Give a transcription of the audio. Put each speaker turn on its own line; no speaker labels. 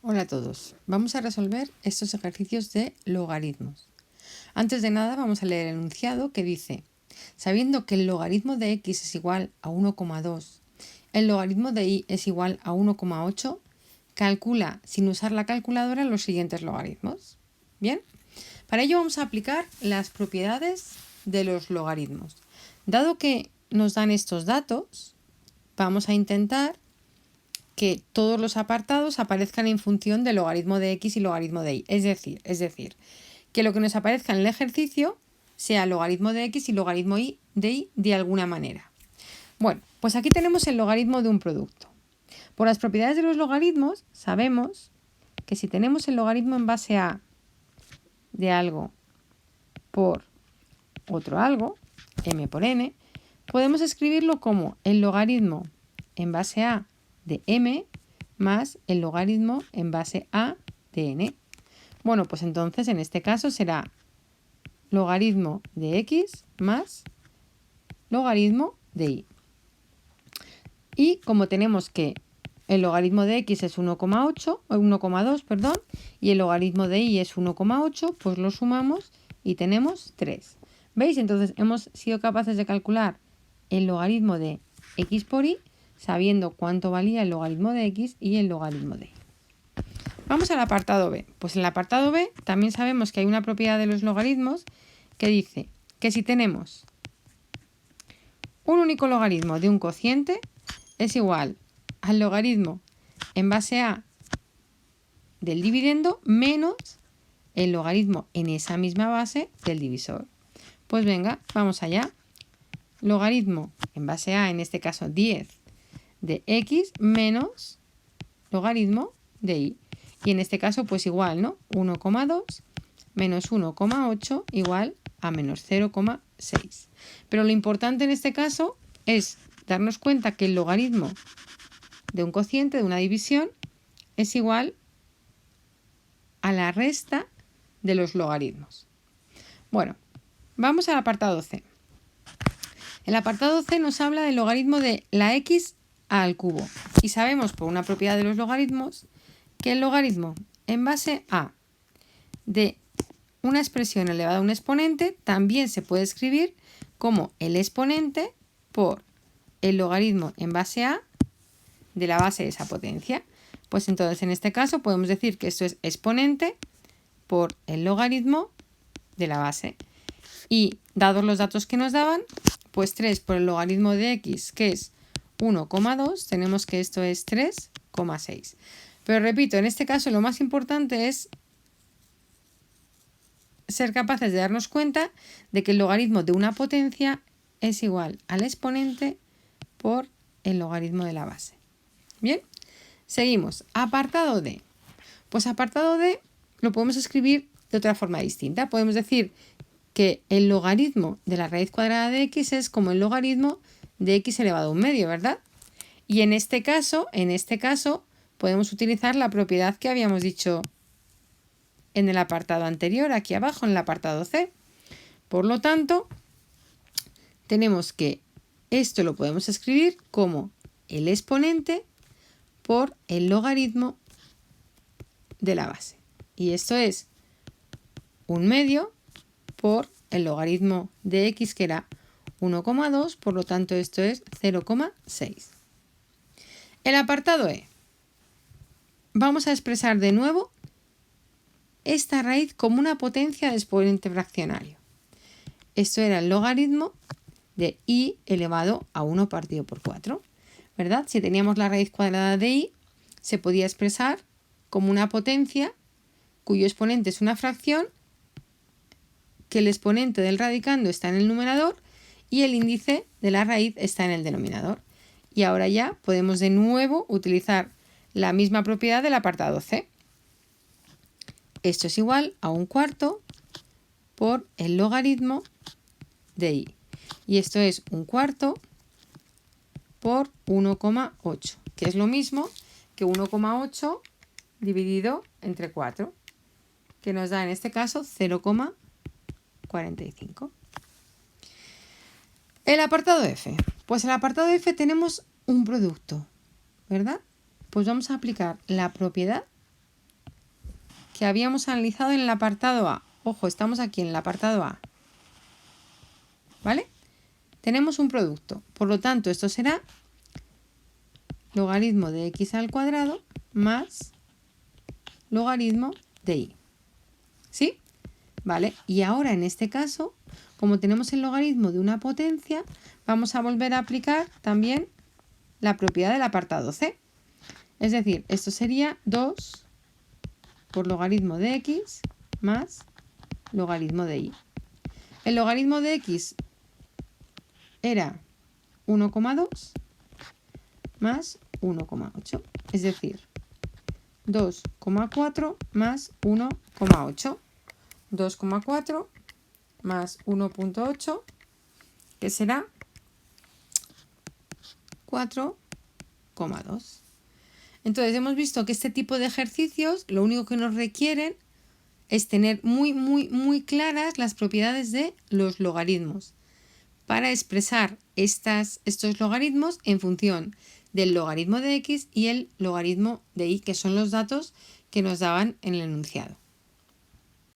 Hola a todos, vamos a resolver estos ejercicios de logaritmos. Antes de nada vamos a leer el enunciado que dice: sabiendo que el logaritmo de x es igual a 1,2, el logaritmo de y es igual a 1,8, calcula sin usar la calculadora los siguientes logaritmos. Bien, para ello vamos a aplicar las propiedades de los logaritmos. Dado que nos dan estos datos, vamos a intentar que todos los apartados aparezcan en función del logaritmo de x y logaritmo de y. Es decir, que lo que nos aparezca en el ejercicio sea logaritmo de x y logaritmo de y de alguna manera. Bueno, pues aquí tenemos el logaritmo de un producto. Por las propiedades de los logaritmos sabemos que si tenemos el logaritmo en base a de algo por otro algo, m por n, podemos escribirlo como el logaritmo en base a de m más el logaritmo en base a de n. Bueno, pues entonces en este caso será logaritmo de x más logaritmo de y. Y como tenemos que el logaritmo de x es 1,2, perdón, y el logaritmo de y es 1,8, pues lo sumamos y tenemos 3. ¿Veis? Entonces hemos sido capaces de calcular el logaritmo de x por y sabiendo cuánto valía el logaritmo de x y el logaritmo de y. Vamos al apartado B. Pues en el apartado B también sabemos que hay una propiedad de los logaritmos que dice que si tenemos un único logaritmo de un cociente es igual al logaritmo en base a del dividendo menos el logaritmo en esa misma base del divisor. Pues venga, vamos allá. Logaritmo en base a, en este caso 10, de x menos logaritmo de y. Y en este caso pues igual, ¿no? 1,2 menos 1,8 igual a menos 0,6. Pero lo importante en este caso es darnos cuenta que el logaritmo de un cociente, de una división, es igual a la resta de los logaritmos. Bueno, vamos al apartado C. El apartado C nos habla del logaritmo de la x al cubo. Y sabemos por una propiedad de los logaritmos que el logaritmo en base a de una expresión elevada a un exponente también se puede escribir como el exponente por el logaritmo en base a de la base de esa potencia. Pues entonces en este caso podemos decir que esto es exponente por el logaritmo de la base. Y dados los datos que nos daban, pues 3 por el logaritmo de x, que es 1,2, tenemos que esto es 3,6. Pero repito, en este caso lo más importante es ser capaces de darnos cuenta de que el logaritmo de una potencia es igual al exponente por el logaritmo de la base. Bien, seguimos. Apartado D. Pues apartado D lo podemos escribir de otra forma distinta. Podemos decir que el logaritmo de la raíz cuadrada de x es como el logaritmo de x elevado a un medio, ¿verdad? Y en este caso, podemos utilizar la propiedad que habíamos dicho en el apartado anterior, aquí abajo en el apartado C. Por lo tanto, tenemos que esto lo podemos escribir como el exponente por el logaritmo de la base. Y esto es un medio por el logaritmo de x, que era 1,2, por lo tanto esto es 0,6. El apartado E. Vamos a expresar de nuevo esta raíz como una potencia de exponente fraccionario. Esto era el logaritmo de y elevado a 1 partido por 4, ¿verdad? Si teníamos la raíz cuadrada de y, se podía expresar como una potencia cuyo exponente es una fracción, que el exponente del radicando está en el numerador y el índice de la raíz está en el denominador. Y ahora ya podemos de nuevo utilizar la misma propiedad del apartado C. Esto es igual a 1/4 por el logaritmo de y. Y esto es 1/4 por 1,8, que es lo mismo que 1,8 dividido entre 4, que nos da en este caso 0,45. El apartado F. Pues en el apartado F tenemos un producto, ¿verdad? Pues vamos a aplicar la propiedad que habíamos analizado en el apartado A. Ojo, estamos aquí en el apartado A. ¿Vale? Tenemos un producto. Por lo tanto, esto será logaritmo de x al cuadrado más logaritmo de y. ¿Sí? ¿Vale? Y ahora en este caso, como tenemos el logaritmo de una potencia, vamos a volver a aplicar también la propiedad del apartado C. Es decir, esto sería 2 por logaritmo de x más logaritmo de y. El logaritmo de x era 1,2 más 1,8. Es decir, 2,4 más 1,8. 2,4 más 1,8, que será 4,2. Entonces hemos visto que este tipo de ejercicios lo único que nos requieren es tener muy claras las propiedades de los logaritmos para expresar estos logaritmos en función del logaritmo de x y el logaritmo de y, que son los datos que nos daban en el enunciado.